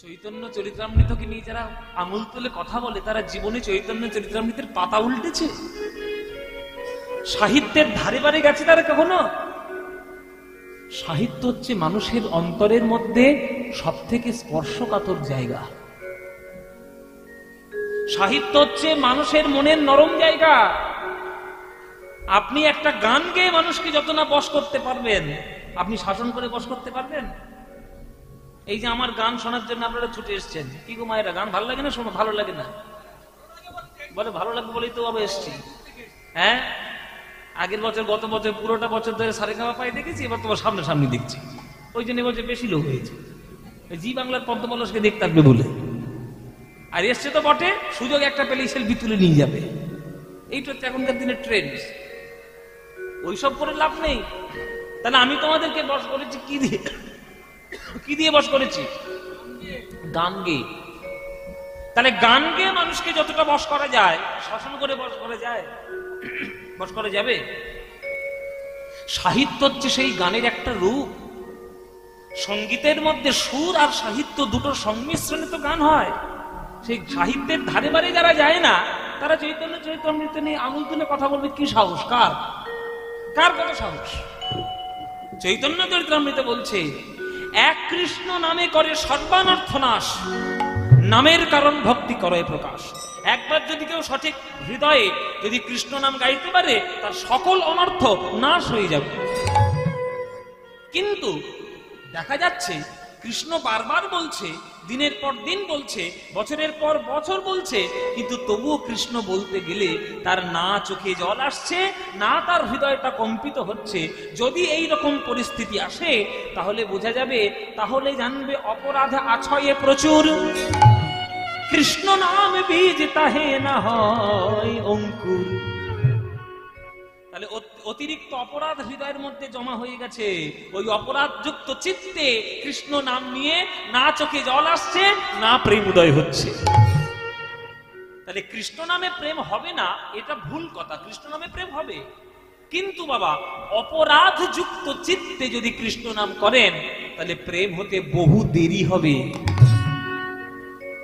চৈতন্য চরিতামৃতকে নিয়ে যারা আঙুল তুলে কথা বলে তারা জীবনে চৈতন্য চরিতামৃতের পাতা উল্টেছে? সাহিত্যের ধারে বারে গেছে তারা কখনো? সাহিত্য হচ্ছে মানুষের অন্তরের মধ্যে সব থেকে স্পর্শকাতর জায়গা। সাহিত্য হচ্ছে মানুষের মনের নরম জায়গা। আপনি একটা গান গেয়ে মানুষকে যত না বশ করতে পারবেন, আপনি শাসন করে বশ করতে পারবেন? এই যে আমার গান শোনার জন্য আপনারা ছুটে এসছেন, কি গো মায়েরা, গান ভালো লাগে না? শোনো, ভালো লাগে না বলে, ভালো লাগবে বলেই তো আবার এসছি। হ্যাঁ, আগের বছর গত বছর পুরোটা বছর ধরে সারেগামা পাই দেখেছি, এবার তোমার সামনে সামনে দেখছি। ওই জন্য বলছে বেশি লোক হয়েছে, জি বাংলার পদ্মপলসকে দেখতে থাকবে বলে। আর এসছে তো বটে, সুযোগ একটা পেলে সেলফি তুলে নিয়ে যাবে। এইটা হচ্ছে এখনকার দিনের ট্রেন্ড। ওইসব করে লাভ নেই। তাহলে আমি তোমাদেরকে বশ করেছি কি দিয়ে? কি দিয়ে বশ করেছি? গান গেয়ে। তাহলে গান গেয়ে মানুষকে যতটা বশ করা যায়, শাসন করে বশ করা যায়? বশ করা যাবে? সাহিত্য হচ্ছে সেই গানের একটা রূপ। সঙ্গীতের মধ্যে সুর আর সাহিত্য দুটোর সংমিশ্রণে তো গান হয়। সেই সাহিত্যের ধারে বারে যারা যায় না, তারা চৈতন্য চরিতামৃত নিয়ে আঙুল তুলে কথা বলবে কি সাহস? কার কার কত সাহস? চৈতন্য চরিতামৃত বলছে, এক কৃষ্ণ নামে করে সর্বানর্থ নাশ, নামের কারণ ভক্তি করে প্রকাশ। একবার যদি কেউ সঠিক হৃদয়ে যদি কৃষ্ণ নাম গাইতে পারে, তার সকল অনর্থ নাশ হয়ে যাবে। কিন্তু দেখা যাচ্ছে কৃষ্ণ বারবার বলছে, দিনের পর দিন বলছে, বছরের পর বছর বলছে, কিন্তু তবুও কৃষ্ণ বলতে গেলে তার না চোখে জল আসছে, না তার হৃদয়টা কম্পিত হচ্ছে। যদি এই রকম পরিস্থিতি আসে, তাহলে বোঝা যাবে, তাহলে জানবে অপরাধ আছয়ে প্রচুর, কৃষ্ণ নাম বীজ তাহে না হয় অঙ্কুর। তাহলে অতিরিক্ত অপরাধ হৃদয়ের মধ্যে জমা হয়ে গেছে। ওই অপরাধ যুক্ত চিত্তে কৃষ্ণ নাম নিয়ে না চোখে জল আসছে, না প্রেম উদয় হচ্ছে। তাহলে কৃষ্ণ নামে প্রেম হবে না, এটা ভুল কথা। কৃষ্ণ নামে প্রেম হবে, কিন্তু বাবা অপরাধ যুক্ত চিত্তে যদি কৃষ্ণ নাম করেন, তাহলে প্রেম হতে বহু দেরি হবে।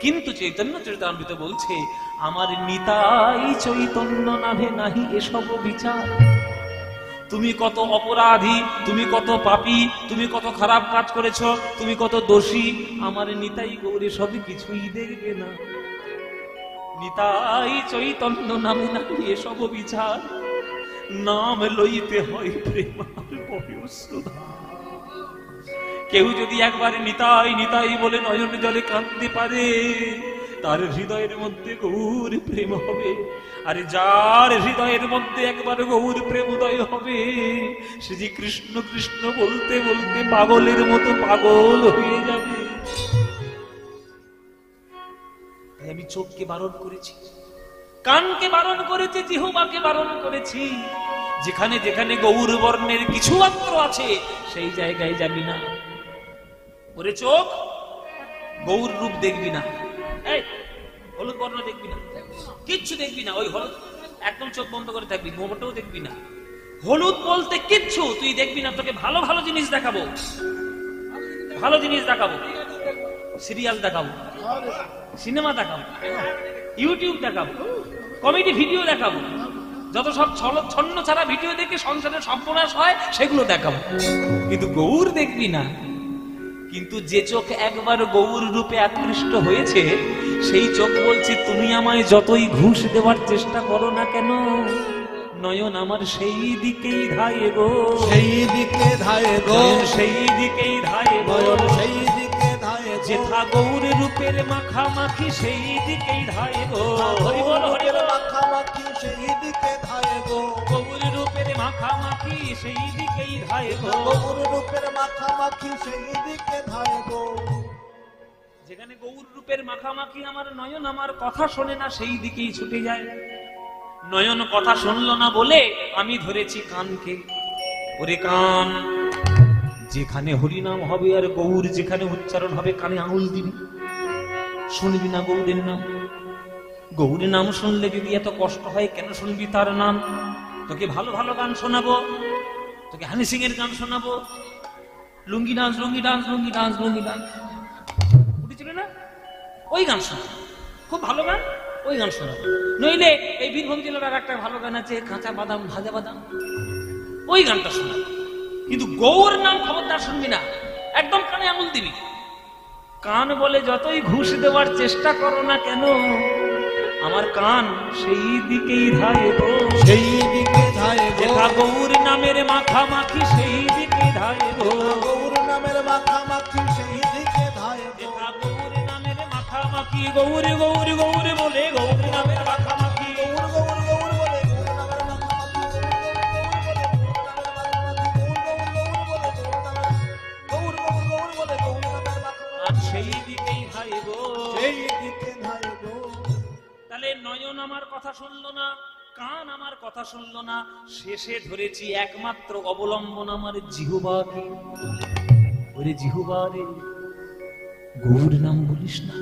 কিন্তু চৈতন্য চরিতামৃত বলছে, আমার নিতাই চৈতন্য নামে নাহি এসব বিচার। তুমি কত অপরাধী, তুমি কত পাপী, তুমি কত খারাপ কাজ করেছো, তুমি কত দোষী, আমার নিতাই গৌরে সবই কিছুই দেখবে না। নিতাই চৈতন্য নামে নাহি এসব বিচার, নাম লইতে হয় প্রেমার বয়সুধা। কেউ যদি একবার নিতাই নিতাই বলে নয়ন জলে কাঁদতে পারে, তার হৃদয়ের মধ্যে গৌর প্রেম হবে। আর যার হৃদয়ের মধ্যে একবার গৌর প্রেম উদয় হবে, সে যে কৃষ্ণ কৃষ্ণ বলতে বলতে পাগলের মতো পাগল হয়ে যাবে। তাই আমি চোখকে বারণ করেছি, কানকে বারণ করেছি, জিহ্বাকে বারণ করেছি। যেখানে যেখানে গৌর বর্ণের কিছু মাত্র আছে, সেই জায়গায় যাবি না। ওরে চোখ, গৌর রূপ দেখবি না, এই হলুদ বর্ণ দেখবি না, কিচ্ছু দেখবি না। ওই হলুদ একদম চোখ বন্ধ করে থাকবি, মোমোটাও দেখবি না। হলুদ বলতে কিচ্ছু তুই দেখবি না। তোকে ভালো ভালো জিনিস দেখাবো, ভালো জিনিস দেখাবো, সিরিয়াল দেখাবো, সিনেমা দেখাবো, ইউটিউব দেখাবো, কমেডি ভিডিও দেখাবো, যত সব ছন্ন ছাড়া ভিডিও দেখে সংসারের সর্বনাশ হয় সেগুলো দেখাবো, কিন্তু গৌর দেখবি না। কিন্তু যে চোখ একবার গৌর রূপে আকৃষ্ট হয়েছে, সেই চোখ বলছে, তুমি আমায় যতই ঘুষ দেওয়ার চেষ্টা করো না কেন, নয়ন আমার সেই দিকেই ধায়ে গো, সেই দিকে ধায়ে গো, সেই দিকেই ধায়ে গো, সেই দিকে ধায়ে গো। যেথা গৌর রূপের মাখামাখি সেই দিকেই ধায়ে গো। হরি বল হরি বল। মাখামাখি সেই দিকে ধায়ে গো, গৌর রূপের মাখামাখি সেই দিকেই ধায়ে গো, গৌর রূপের মাখামাখি সেই দিকে ধায়ে গো। যেখানে গৌর রূপের মাখামাখি আমার নয়ন আমার কথা শোনে না, সেই দিকেই ছুটে যায়। নয়ন কথা শুনলো না বলে আমি ধরেছি কানকে। ওরে কান, যেখানে হরিনাম হবে আর গৌর যেখানে উচ্চারণ হবে, কানে আঙুল দিবি, শুনবি না গৌরের নাম। গৌরের নাম শুনলে যদি এত কষ্ট হয়, কেন শুনবি তার নাম? তোকে ভালো ভালো গান শোনাবো, তোকে হানি সিং এর গান শোনাবো, লুঙ্গি ডান্স লুঙ্গি ডান্স লুঙ্গি ডান্স লুঙ্গি ডান্স উঠেছিল না? ওই গান শোনাবো, খুব ভালো গান, ওই গান শোনাবো। নইলে এই বীরভূম জেলার আর একটা ভালো গান আছে, কাঁচা বাদাম ভাজা বাদাম, ওই গানটা শোনাবো। কিন্তু গৌর নাম খবরদার শুনবি না, একদম কানে আঙুল দিবি। কান বলে যতই ঘুষ দেওয়ার চেষ্টা করো না কেন, আমার কান সেই দিকেই ধায় গো, সেই দিকে ধায় গো, যেথা গৌর নামের মাখামাখি সেই দিকে ধায় গো, গৌর নামের মাখামাখি সেই দিকে ধায় গো, যেথা গৌর নামের মাখামাখি, গৌর গৌর গৌর বলে গৌর নামের মাখামাখি, গৌর গৌর গৌর বলে গৌর নামের মাখামাখি, গৌর গৌর গৌর বলে গৌর নামের মাখামাখি, আর সেই দিকেই ধায় গো, সেই দিকে ধায় গো। তাহলে নয়ন আমার কথা শুনলো না, কান আমার কথা শুনলো না, শেষে ধরেছি একমাত্র অবলম্বন আমার জিহ্বাকে। ওরে জিহ্বা রে, গৌর নাম বলিস না।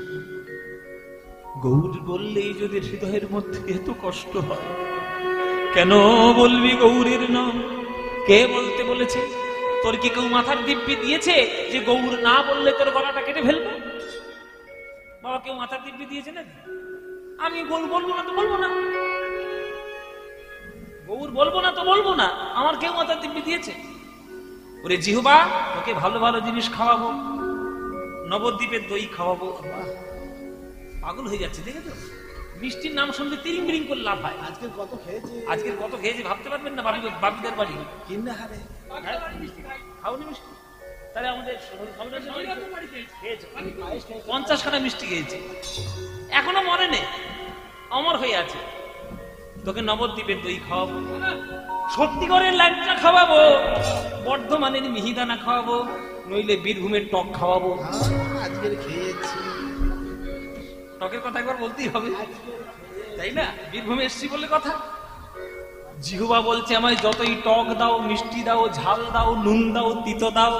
গৌর বললেই যদি হৃদয়ের মধ্যে এত কষ্ট হয়, কেন বলবি গৌরের নাম? কে বলতে বলেছে? তোর কি কেউ মাথার দিব্যি দিয়েছে যে গৌর না বললে তোর গলাটা কেটে ফেলবো? বাবা কেউ মাথার দিব্যি দিয়েছে না? আমি গৌর বলবো না তো বলবো না, গৌর বলবো না তো বলবো না, আমার কেউ মাথার দিব্যি দিয়েছে? ওরে জিহ্বা, তোকে ভালো ভালো জিনিস খাওয়াবো, নবদ্বীপের দই খাওয়াবো। পাগল হয়ে যাচ্ছে দেখে তো, মিষ্টির নাম শুনলে তিরিং বিরিং করে লাভ হয়। আজকে কত খেয়েছে, আজকের কত খেয়েছে ভাবতে পারবেন না, বাবিদের বাড়ি কিনে হারে খাওনি মিষ্টি? তাহলে আমাদের 50 খানা মিষ্টি খেয়েছে, এখনো মনে নেই, অমর হয়ে আছে। তোকে নবদ্বীপের দই খাওয়াবো, সত্যিকারের ল্যাংচা খাওয়াবো, বর্ধমানের মিহিদানা খাওয়াবো, নইলে বীরভূমের টক খাওয়াবো। আজকের খেয়েছি, টকের কথা একবার বলতেই হবে, তাই না? বীরভূমে এসছি বলে কথা। জিহ্বা বলছে আমায় যতই টক দাও, মিষ্টি দাও, ঝাল দাও, নুন দাও, তিতো দাও,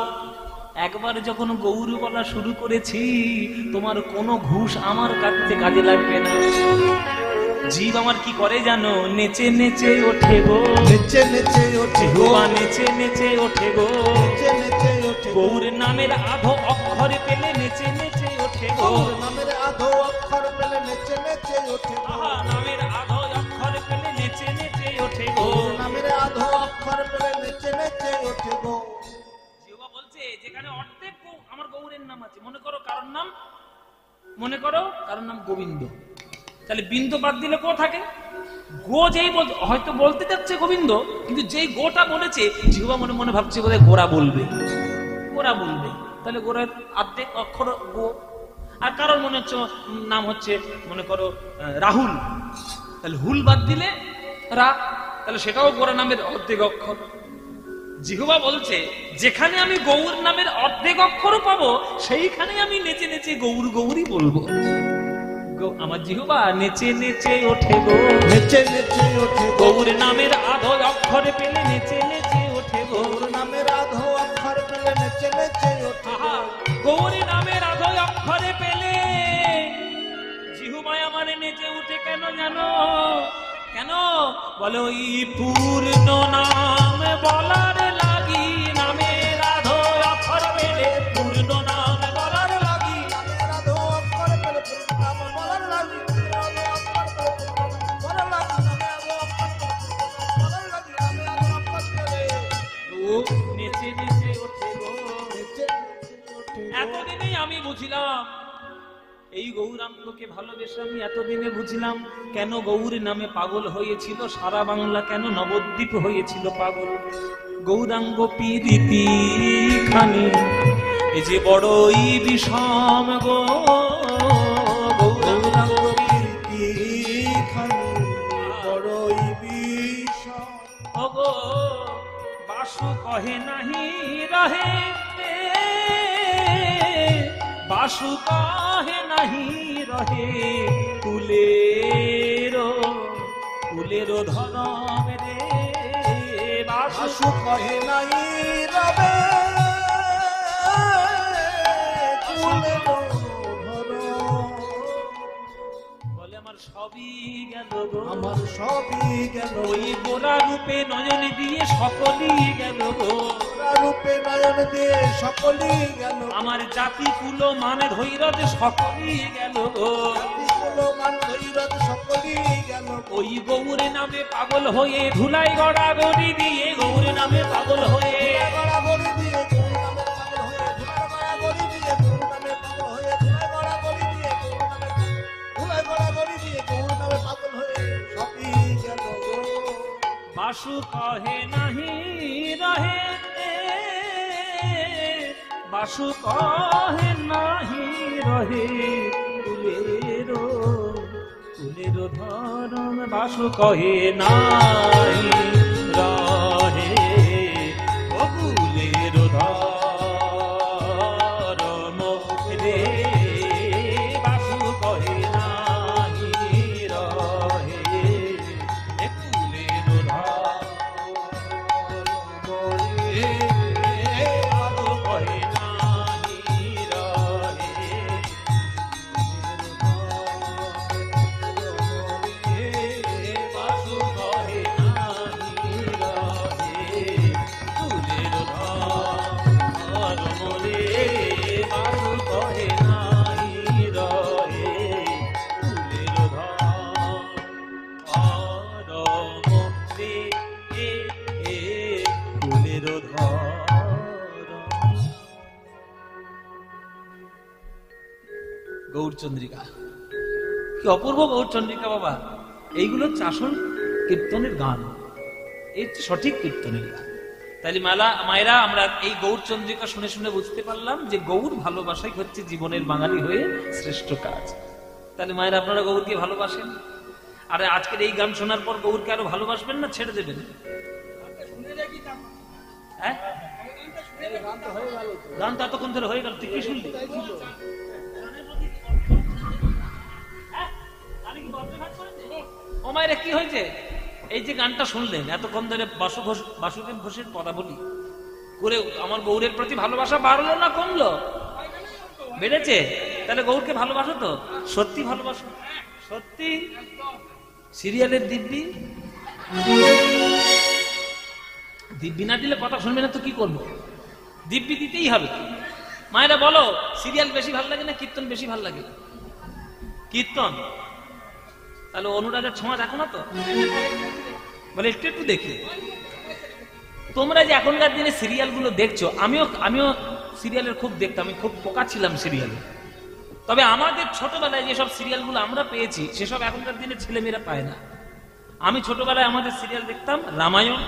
একবার যখন গৌর বলা শুরু করেছি, তোমার কোনো ঘুষ আমার কাটতে কাজে লাগবে না। জীব আমার কি করে জানো? নেচে নেচে ওঠে গো, নেচে নেচে ওঠে গো, জিহ্বা নেচে নেচে ওঠে গো, নেচে নেচে ওঠে গো, গৌর নামের আধো অক্ষরে পেলে নেচে নেচে ওঠে গো, গৌর নামের আধো অক্ষর পেলে নেচে নেচে ওঠে গো, আহা নামের আধো অক্ষরে পেলে নেচে নেচে ওঠে গো, গৌর নামের আধো অক্ষর পেলে নেচে নেচে ওঠে গো। জিহ্বা বলছে যেখানে অর্ধেক আমার গৌরের নাম আছে, মনে করো কারোর নাম, মনে করো কারোর নাম গোবিন্দ, তাহলে বিন্দু বাদ দিলে গো থাকে। গো যেই হয়তো বলতে যাচ্ছে গোবিন্দ, কিন্তু যেই গোটা বলেছে জিহ্বা মনে মনে ভাবছে বোধহয় গোরা বলবে, গোরা বলবে, তাহলে গোরার অর্ধেক অক্ষর গো। আর কারোর মনে হচ্ছে নাম হচ্ছে মনে করো রাহুল, তাহলে হুল বাদ দিলে রা, তাহলে সেটাও গোরা নামের অর্ধেক অক্ষর। জিহ্বা বলছে যেখানে আমি গৌর নামের অর্ধেক অক্ষর পাবো, সেইখানে আমি নেচে নেচে গৌর গৌরী বলবো। আমার জিহ্বা নেচে নেচে ওঠে গো, নেচে নেচে ওঠে গো, গৌর নামের আধো অক্ষরে পেলে নেচে নেচে ওঠে গো, গৌর নামের আধো অক্ষর পেলে নেচে নেচে ওঠে গো, আহা গৌর নামের আধো অক্ষরে পেলে জিহ্বায় আমার নেচে উঠে কেন জানো? কেন বলে ওই পূর্ণ নাম বলার লাগি, নামের আধো অক্ষর পেলে পূর্ণ নাম বলার লাগি, নামের আধো অক্ষর পেলে পূর্ণ নাম বলার লাগি, নামের আধো অক্ষর পেলে পূর্ণ নাম বলার লাগি, নামের আধো অক্ষর পেলে পূর্ণ নাম বলার লাগি, নামের আধো অক্ষর পেলে ও নেচে নেচে ওঠে গো। নেচে নেচে ওঠে গো। এতদিনেই আমি বুঝিলাম, এই গৌরাঙ্গকে ভালোবেসে আমি এতদিনে বুঝলাম কেন গৌর নামে পাগল হয়েছিল সারা বাংলা, কেন নবদ্বীপ হয়েছিল পাগল। গৌরাঙ্গ পীড়িতি খানি এ যে বড়ই বিষম গো, গৌরাঙ্গ কি খানি বড়ই বিষম, গো বাসু কহে নাহি রহে, বাসু কহে নাহি রহে, কুলেরো কুলেরো ধরম রে, বাসু আশু কহে নাই রবে কুলে ধরো, বলে আমার সবই গেল গো, আমার সবই গেল ওই গোরা রূপে নয়ন দিয়ে সকলই গেল গো। রূপে নয়ন দিয়ে সকলই গেল আমার জাতি কুল মানে ধৈর্য সকলই গেল গো। মান ধৈরত সকলই গেল ওই গৌরে নামে পাগল হয়ে ধুলাই গড়া গড়ি দিয়ে গৌরে নামে পাগল হয়ে গড়াগড়ি দিয়ে গরু নামে পাগল হয়ে গড়াগড়ি দিয়ে গরু নামে পাগল হয়ে গড়াগড়ি দিয়ে গরু দিয়ে গরু নামে পাগল হয়ে সবই গেল গো। বাসু কহে নাহি রহে বাসু কহে নাহি রহে কুলের ধরম বাসু কহে নাহি রহে ও কুলের ধরম রে বাসু কহে নাহি রহে এ কুলের ধরম রে বাসু কহে নাহি রহে বাসু কহে নাহি রহে কুলের ধরম রে বাসু কহে নাহি রহে কুলের ধরম রে কুলের ধরম। গৌরচন্দ্রিকা কি অপূর্ব গৌরচন্দ্রিকা বাবা, এইগুলো হচ্ছে আসল কীর্তনের গান, এই হচ্ছে সঠিক কীর্তনের গান। তাহলে মায়েরা আমরা এই গৌরচন্দ্রিকা শুনে শুনে বুঝতে পারলাম যে গৌর ভালোবাসাই হচ্ছে জীবনের বাঙালি হয়ে শ্রেষ্ঠ কাজ। তাহলে মায়েরা আপনারা গৌরকে ভালোবাসেন, আর আজকের এই গান শোনার পর গৌরকে আরো ভালোবাসবেন না ছেড়ে দেবেন? হ্যাঁ, গান তো এতক্ষণ ধরে হয়ে গেল, তুই কি শুনলি? ও মায়েরা কি হয়েছে? এই যে গানটা শুনলেন এতক্ষণ ধরে বাসুদেব ঘোষের পদাবলী করে আমার গৌরের প্রতি ভালোবাসা বাড়লো না কমলো? বেড়েছে। তাহলে গৌরকে ভালোবাসো তো? সত্যি ভালোবাসো? সত্যি? সিরিয়ালের দিব্যি দিব্যি না দিলে কথা শুনবে না তো কি করবো? দিব্যি দিতেই হবে। মায়েরা বলো, সিরিয়াল বেশি ভালো লাগে না কীর্তন বেশি ভালো লাগে? কীর্তন। তাহলে অনুরাগের ছোঁয়া দেখো না তো? বলে একটু একটু দেখি। তোমরা যে এখনকার দিনে সিরিয়াল গুলো দেখছো, আমিও সিরিয়ালের খুব দেখতাম, আমি খুব পোকা ছিলাম সিরিয়ালে। তবে আমাদের ছোটবেলায় যেসব সিরিয়াল গুলো আমরা পেয়েছি সেসব এখনকার দিনে ছেলেমেয়েরা পায় না। আমি ছোটবেলায় আমাদের সিরিয়াল দেখতাম রামায়ণ,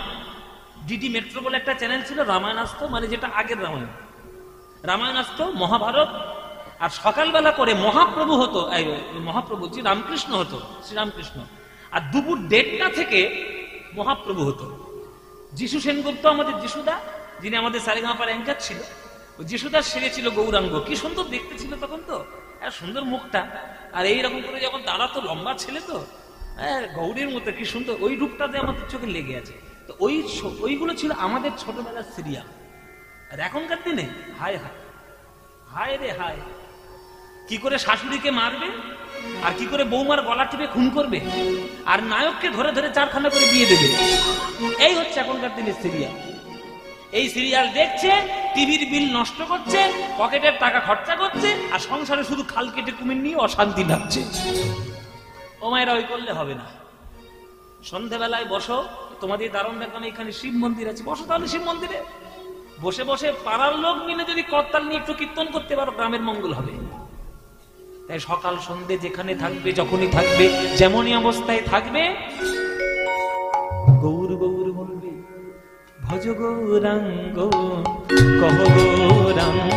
ডিডি মেট্রো বলে একটা চ্যানেল ছিল, রামায়ণ আসতো, মানে যেটা আগের রামায়ণ আসতো, মহাভারত, আর সকালবেলা করে মহাপ্রভু হতো, মহাপ্রভু রামকৃষ্ণ হতো, শ্রীরামকৃষ্ণ, আর দুপুর 1:30 থেকে মহাপ্রভু হতো। যিশু সেনগুপ্ত আমাদের যিশুদা, যিনি আমাদের সারেগামাপার অ্যাঙ্কার ছিল, যিশুদার সেরে ছিল গৌরাঙ্গ, কি সুন্দর দেখতে ছিল তখন, তো আর সুন্দর মুখটা, আর এইরকম করে যখন দাঁড়াতো, লম্বা ছেলে তো, গৌরীর মতো কি সুন্দর, ওই রূপটাতে আমাদের চোখে লেগে আছে। তো ওইগুলো ছিল আমাদের ছোটবেলার সিরিয়াল। আর এখনকার দিনে হায় হায় হায় রে হায়, কি করে শাশুড়িকে মারবে, আর কি করে বৌমার গলা টিপে খুন করবে, আর নায়ককে ধরে ধরে 4খানা করে দিয়ে দেবে। এই হচ্ছে এখনকার দিনের সিরিয়াল। এই সিরিয়াল দেখছে, টিভির বিল নষ্ট করছে, পকেটের টাকা খরচা করছে, আর সংসারে শুধু খাল কেটে কুমির নিয়ে অশান্তি লাগছে। ও মায়েরা, ওই করলে হবে না। সন্ধ্যাবেলায় বসো, তোমাদের দারুণ দেখলাম এখানে শিব মন্দির আছে, বসো তাহলে শিব মন্দিরে বসে বসে পাড়ার লোক মিলে যদি করতাল নিয়ে একটু কীর্তন করতে পারো, গ্রামের মঙ্গল হবে। তাই সকাল সন্ধ্যে যেখানে থাকবে, যখনই থাকবে, যেমনই অবস্থায় থাকবে, গৌর গৌর বলবে, ভজ গৌরাঙ্গ, কহ গৌরাঙ্গ,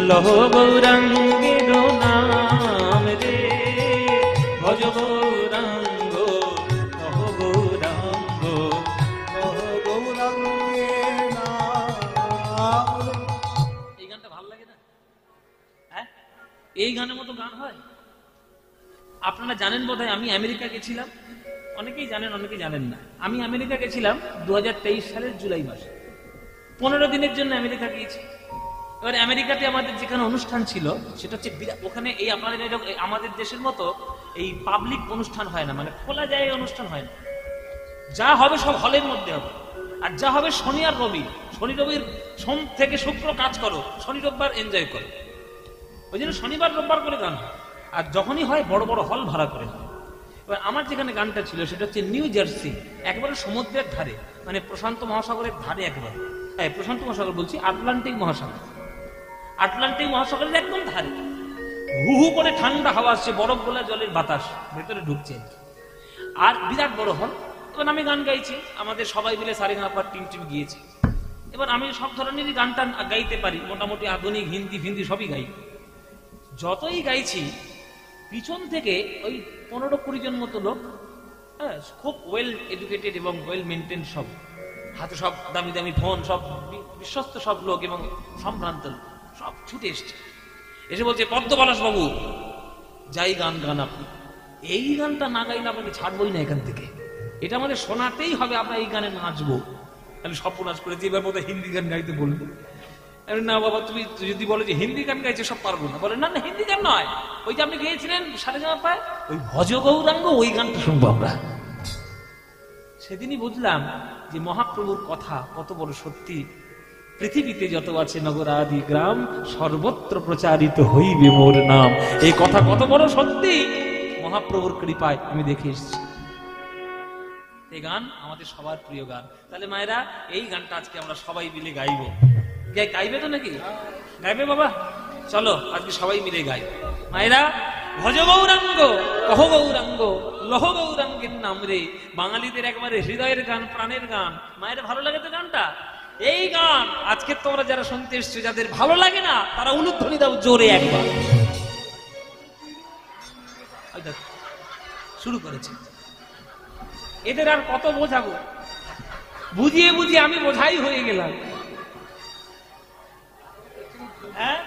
লহ গৌরাঙ্গের নাম রে, ভজ গৌরাঙ্গ, কহ গৌরাঙ্গ, কহ গৌরাঙ্গের নাম। এই গানটা ভালো লাগে না? হ্যাঁ, এই গানের মতো গান হয়? আপনারা জানেন বোধহয়, আমি আমেরিকা গেছিলাম, অনেকেই জানেন অনেকেই জানেন না। আমি আমেরিকা গেছিলাম 2023 সালের জুলাই মাসে, 15 দিনের জন্য আমেরিকা গিয়েছি। এবার আমেরিকাতে আমাদের যেখানে অনুষ্ঠান ছিল সেটা হচ্ছে ওখানে এই আপনাদের আমাদের দেশের মতো এই পাবলিক অনুষ্ঠান হয় না, মানে খোলা জায়গায় অনুষ্ঠান হয় না। যা হবে সব হলের মধ্যে হবে। আর যা হবে শনি আর রবি, শনি রবির সোম থেকে শুক্র কাজ করো, শনি রোববার এনজয় করো। ওই জন্য শনিবার রোববার করে গান হয়। আর যখনই হয় বড় বড় হল ভাড়া করে হয়। এবার আমার যেখানে গানটা ছিল সেটা হচ্ছে নিউ জার্সি, একেবারে সমুদ্রের ধারে, মানে প্রশান্ত মহাসাগরের ধারে একেবারে। হ্যাঁ, প্রশান্ত মহাসাগর বলছি, আটলান্টিক মহাসাগর, আটলান্টিক মহাসাগরের একদম ধারে। হু হু করে ঠান্ডা হাওয়া আসছে, বরফ গোলা জলের বাতাস ভেতরে ঢুকছে, আর বিরাট বড় হল। তখন আমি গান গাইছি, আমাদের সবাই মিলে সারেগামাপার টিম গিয়েছি। এবার আমি সব ধরনেরই গানটা গাইতে পারি, মোটামুটি আধুনিক হিন্দি ফিন্দি সবই গাই। যতই গাইছি পিছন থেকে ওই 15-20 জন মতো লোক, হ্যাঁ, খুব ওয়েল এডুকেটেড এবং ওয়েল মেনটেন, সব হাতে সব দামি দামি ফোন, সব বিশ্বস্ত সব লোক এবং সম্ভ্রান্ত লোক, সব ছুটে এসছে। এসে বলছে, পদ্মপলাশ বাবু যাই গান গান আপনি, এই গানটা না গাইলে আপনাকে ছাড়বই না এখান থেকে, এটা আমাদের শোনাতেই হবে, আমরা এই গানে নাচবো। আমি সর্বনাশ করেছি, এবার বোধহয় হিন্দি গান গাইতে বলবো। না বাবা, তুমি যদি বলো যে হিন্দি গান গাইছে সব পারবো না, বলে না না হিন্দি গান নয়, ওই যে আপনি গিয়েছিলেন সারেগামাপায় ওই ভজ গৌরাঙ্গ, ওই গানটা শুনবো আমরা। সেদিনই বুঝলাম যে মহাপ্রভুর কথা কত বড় সত্যি। পৃথিবীতে যত আছে নগরাদি গ্রাম, সর্বত্র প্রচারিত হইবে মোর নাম। এই কথা কত বড় সত্যি, মহাপ্রভুর কৃপায় আমি দেখে এসেছি। এই গান আমাদের সবার প্রিয় গান। তাহলে মায়েরা, এই গানটা আজকে আমরা সবাই মিলে গাইবো। গাইবে তো নাকি? গাইবে বাবা? চলো আজকে সবাই মিলে গাই। মায়েরা, ভজ গৌরাঙ্গ, কহ গৌরাঙ্গ, লহ গৌরাঙ্গের নাম রে, বাঙালিদের একবারে হৃদয়ের গান, প্রাণের গান। মায়েরা ভালো লাগে তো গানটা? এই গান আজকে তোমরা যারা শুনতে এসছো, যাদের ভালো লাগে না তারা উলুধ্বনি দাও জোরে একবার। শুরু করেছে, এদের আর কত বোঝাবো? বুঝিয়ে বুঝিয়ে আমি বোঝাই হয়ে গেলাম। হ্যাঁ,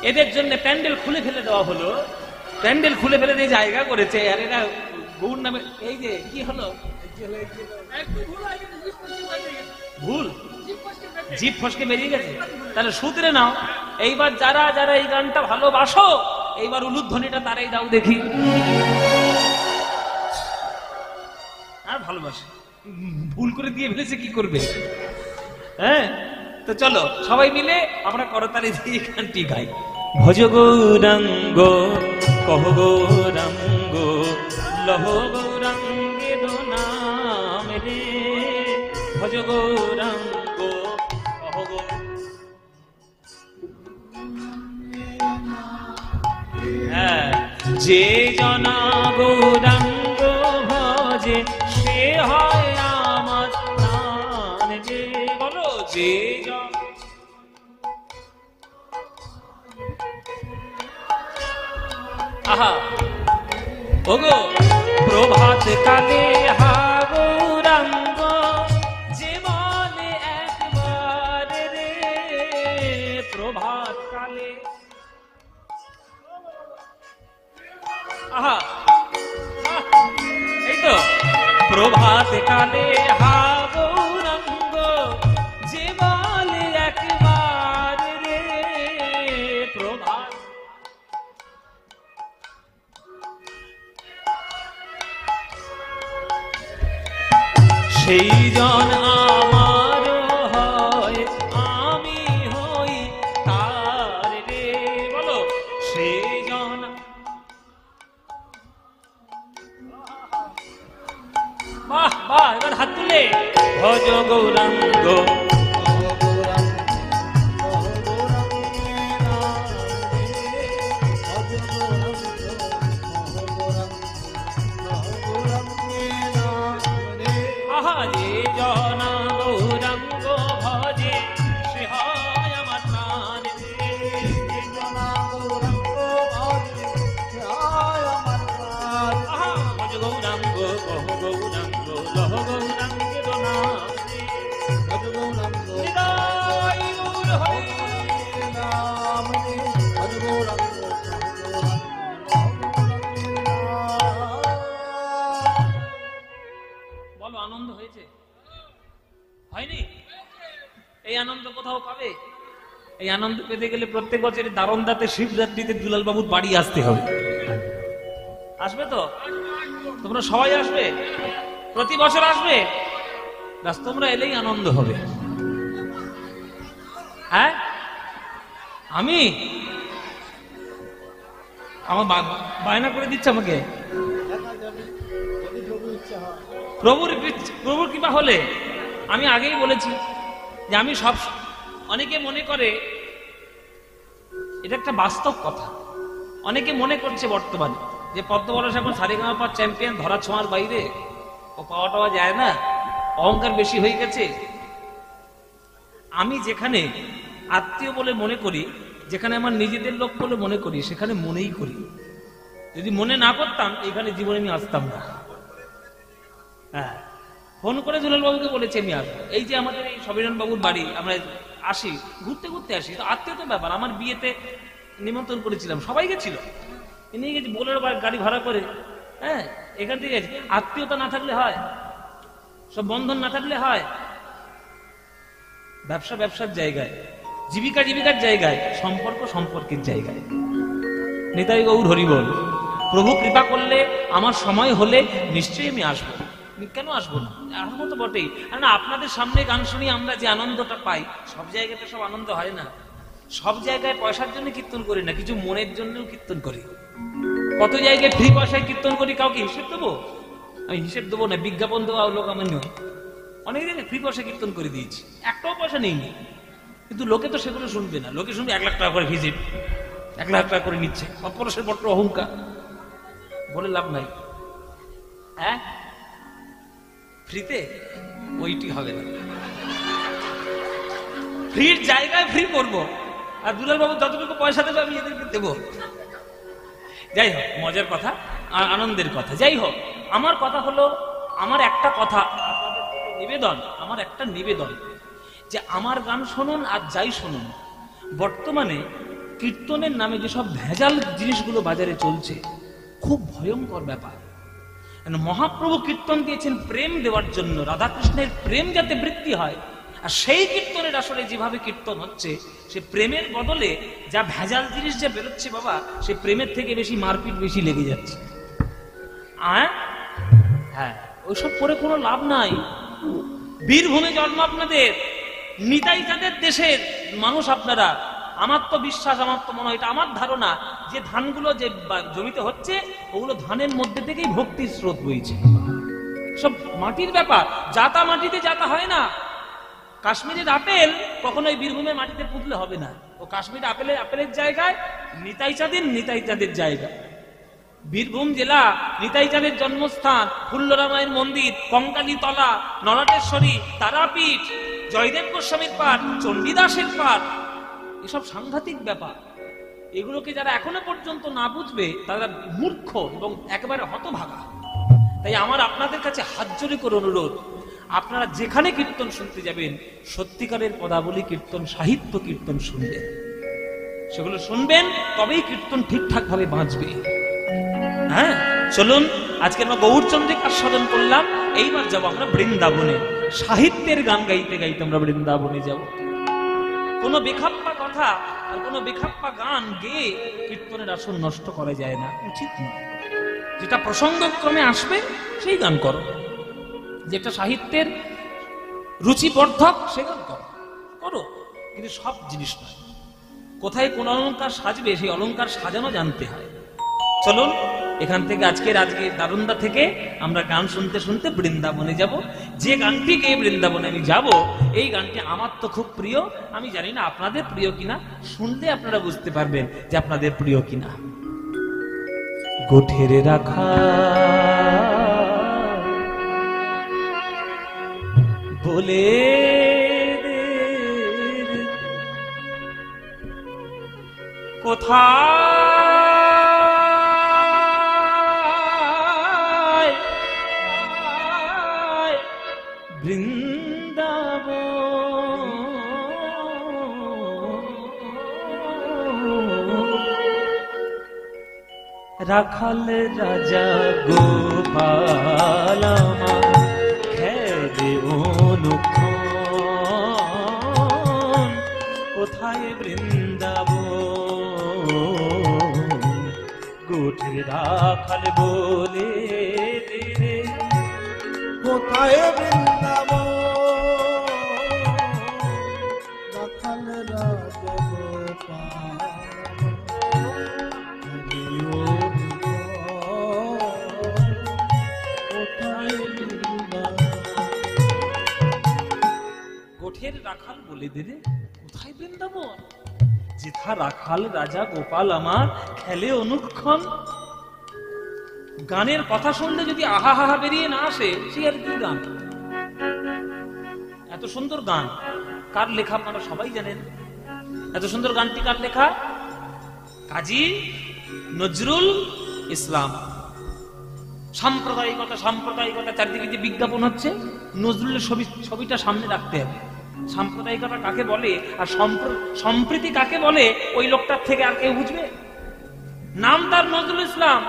এদের জন্য প্যান্ডেল খুলে ফেলে দেওয়া হলো, প্যান্ডেল খুলে ফেলে দিয়ে জায়গা করেছে। আর এরা গৌর নামে, এই যে কি হলো, ভুল জিভ ফসকে বেরিয়ে গেছে। তাহলে সূত্রে নাও, এইবার যারা যারা এই গানটা ভালোবাসো, এইবার উলুধ্বনিটা তারাই দাও দেখি। আর ভালোবাসে, ভুল করে দিয়ে ফেলেছে, কি করবে? হ্যাঁ, তো চলো সবাই মিলে আমরা করতালি দিয়ে গানটি গাই। ভজ গৌরাঙ্গ, কহ গৌরাঙ্গ, লহ গৌরাঙ্গের নাম রে, ভজ গৌরাঙ্গ, কহ হ্যাঁ, যে জনা গৌরাঙ্গ ভজে সে হয় আমার প্রাণ রে। বলো, যে আহা ওগো, প্রভাত কালে হা গৌরাঙ্গ, যে বলে একবার রে, প্রভাত কালে। আহা, এই তো প্রভাত কালে হা গৌরাঙ্গ, যে বলে একবার রে, প্রভাত। সেই জন আমার হয়, আমি হই তার রে। বলো, সেই জন। বাহ বাহ, এবার হাত তুলে ভজ গৌরাঙ্গ, আহা, যে জনা গৌরাঙ্গ ভজে সে হয় আমার প্রাণ রে, যে জনা গৌরাঙ্গ ভজে সে হয় আমার প্রাণ। আহা, ভজ গৌরাঙ্গ, কহ গৌরাঙ্গ, লহ গৌরাঙ্গের নাম রে, ভজ গৌরাঙ্গ, হৃদয় মূল হরি নাম রে, ভজ গৌরাঙ্গ। বলো, আনন্দ হয়েছে? হয়নি? এই আনন্দ কোথাও পাবে? এই আনন্দ পেতে গেলে প্রত্যেক বছর দারোন্দাতে শিবরাত্রিতে দুলাল বাবুর বাড়ি আসতে হবে। আসবে তো? তোমরা সবাই আসবে? প্রতি বছর আসবে? ব্যাস, তোমরা এলেই আনন্দ হবে। হ্যাঁ, আমি আমার বায়না করে দিচ্ছে আমাকে। প্রভুর কৃপা হলে আমি আগেই বলেছি যে আমি সব, অনেকে মনে করে, এটা একটা বাস্তব কথা, অনেকে মনে করছে বর্তমানে যে পদ্মবরস এখন সারেগামাপা চ্যাম্পিয়ন, ধরা ছোঁয়ার বাইরে ও পাওয়া টাওয়া যায় না, অহংকার বেশি হয়ে গেছে। আমি যেখানে আত্মীয় বলে মনে করি, যেখানে আমার নিজেদের লোক বলে মনে করি, সেখানে মনেই করি। যদি মনে না করতাম এখানে জীবনে আমি আসতাম না। হ্যাঁ, ফোন করে দুলাল বাবুকে বলেছি আমি আসবো। এই যে আমাদের এই সবিরন বাবুর বাড়ি, আমরা আসি, ঘুরতে ঘুরতে আসি, তো আত্মীয়তা ব্যাপার। আমার বিয়েতে নিমন্ত্রণ করেছিলাম, সবাই গেছিল, নিয়ে গেছি বোলেরো গাড়ি ভাড়া করে। হ্যাঁ, এখান থেকে গেছি। আত্মীয়তা না থাকলে হয়? সব বন্ধন না থাকলে হয়? ব্যবসা ব্যবসার জায়গায়, জীবিকা জীবিকার জায়গায়, সম্পর্ক সম্পর্কের জায়গায়। নিতাই গৌর হরিবল। প্রভু কৃপা করলে, আমার সময় হলে নিশ্চয়ই আমি আসবো। কেন আসবো না? আসবো তো বটেই। আর না, আপনাদের সামনে গান শুনি আমরা যে আনন্দটা পাই, সব জায়গাতে সব আনন্দ হয় না। সব জায়গায় পয়সার জন্য কীর্তন করি না, কিছু মনের জন্যও কীর্তন করি। কত জায়গায় ফ্রি পয়সায় কীর্তন করি, কাউকে হিসেব দেবো? আমি হিসেব দেবো না, বিজ্ঞাপন দেওয়া লোক আমার নয়। অনেক জায়গায় ফ্রি পয়সা কীর্তন করে দিয়েছি, একটাও পয়সা নেইনি, কিন্তু লোকে তো সেগুলো শুনবে না। লোকে শুনবে 1 লাখ টাকা করে ভিজিট, 1 লাখ টাকা করে নিচ্ছে, অপরসের বট্ট অহংকার, বলে লাভ নাই। হ্যাঁ, ফ্রিতে ওইটি হবে না, ফ্রির জায়গায় ফ্রি করবো, আর দুলাল বাবু যতটুকু পয়সা দেবে আমি এদেরকে দেবো। যাই হোক, মজার কথা আর আনন্দের কথা। যাই হোক, আমার কথা হলো, আমার একটা কথা নিবেদন, আমার একটা নিবেদন যে আমার গান শুনুন আর যাই শুনুন, বর্তমানে কীর্তনের নামে যেসব ভেজাল জিনিসগুলো বাজারে চলছে, খুব ভয়ঙ্কর ব্যাপার। মহাপ্রভু কীর্তন দিয়েছেন প্রেম দেওয়ার জন্য, রাধাকৃষ্ণের প্রেম যাতে বৃদ্ধি হয়। আর সেই কীর্তনের আসলে যেভাবে কীর্তন হচ্ছে, সে প্রেমের বদলে যা ভেজাল জিনিস যা বেরোচ্ছে বাবা, সে প্রেমের থেকে বেশি মারপিট বেশি লেগে যাচ্ছে। হ্যাঁ, ওইসব করে কোনো লাভ নাই। বীরভূমে জন্ম আপনাদের, নিতাই যাদের দেশের মানুষ আপনারা। আমার তো বিশ্বাস, আমার তো মনে হয়, এটা আমার ধারণা, যে ধানগুলো যে জমিতে হচ্ছে, ওগুলো ধানের মধ্যে থেকেই ভক্তির স্রোত বইছে। সব মাটির ব্যাপার, জাতা মাটিতে জাতা হয় না। কাশ্মীরের আপেল কখনোই বীরভূমের মাটিতে পুঁতলে হবে না। ও কাশ্মীর আপেলের জায়গায়, নিতাই চাঁদের জায়গা। বীরভূম জেলা নিতাই চাঁদের জন্মস্থান, ফুল্লরামায়ের মন্দির, কঙ্কালী তলা, নরাটেশ্বরী, তারাপীঠ, জয়দেব গোস্বামীর পাঠ, চণ্ডীদাসের পাঠ, এসব সাংঘাতিক ব্যাপার। এগুলোকে যারা এখনো পর্যন্ত না বুঝবে, তারা মূর্খ এবং একেবারে হতভাগা। তাই আমার আপনাদের কাছে হাত জোড়ে করে অনুরোধ, আপনারা যেখানে কীর্তন শুনতে যাবেন, সত্যিকারের পদাবলী কীর্তন, সাহিত্য কীর্তন শুনবেন, সেগুলো শুনবেন, তবেই কীর্তন ঠিকঠাক ভাবে বাঁচবে। হ্যাঁ, চলুন, আজকে আমরা গৌরচন্দ্রিক আস্বাদন করলাম, এইবার যাবো আমরা বৃন্দাবনে। সাহিত্যের গান গাইতে গাইতে আমরা বৃন্দাবনে যাব। কোনো বেখাপ্পা কথা আর কোনো বেখাপ্পা গান গেয়ে কীর্তনের আসন নষ্ট করা যায় না, উচিত নয়। যেটা প্রসঙ্গক্রমে আসবে সেই গান করো, যেটা সাহিত্যের রুচিবর্ধক সে গান করো, কিন্তু সব জিনিস নয়। কোথায় কোন অলঙ্কার সাজবে, সেই অলঙ্কার সাজানো জানতে হয়। চলুন, এখান থেকে আজকে দারুন্দা থেকে আমরা গান শুনতে শুনতে বৃন্দাবনে যাব। যে গানটি গেয়ে বৃন্দাবনে আমি যাব, এই গানটি আমার তো খুব প্রিয়। আমি জানি না আপনাদের প্রিয় কিনা, শুনলে আপনারা বুঝতে পারবেন যে আপনাদের প্রিয় কিনা। গোঠের রাখা বলে কোথায় বৃন্দাবন, রাখাল রাজা গোপাল খেলে অনুক্ষণ, কোথায় কোথায় বৃন্দাবন, গোঠের রাখাল বলে দে রে। কোথায় বৃন্দাবন, রাখাল রাজা গোপাল, হরিও কোথায় বৃন্দাবন। গোঠের রাখাল বলে দে রে, কোথায় বৃন্দাবন, যেথা রাখাল রাজা গোপাল আমার খেলে অনুক্ষণ। গানের কথা শুনলে যদি আহা হাহা বেরিয়ে না আসে, সে আর কি গান। এত সুন্দর গান কার লেখা আপনারা সবাই জানেন। এত সুন্দর গানটি কার লেখা? কাজী নজরুল ইসলাম। সাম্প্রদায়িকতা সাম্প্রদায়িকতা চারদিকে যে বিজ্ঞাপন হচ্ছে, নজরুলের ছবিটা সামনে রাখতে হবে। সাম্প্রদায়িকতা কাকে বলে আর সম্প্রীতি কাকে বলে, ওই লোকটার থেকে আর কেউ বুঝবে? নাম তার নজরুল ইসলাম,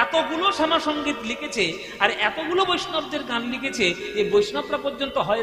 এতগুলো শ্যামা সঙ্গীত লিখেছে আর এতগুলো বৈষ্ণবদের গান লিখেছে, এই বৈষ্ণবরা পর্যন্ত হয়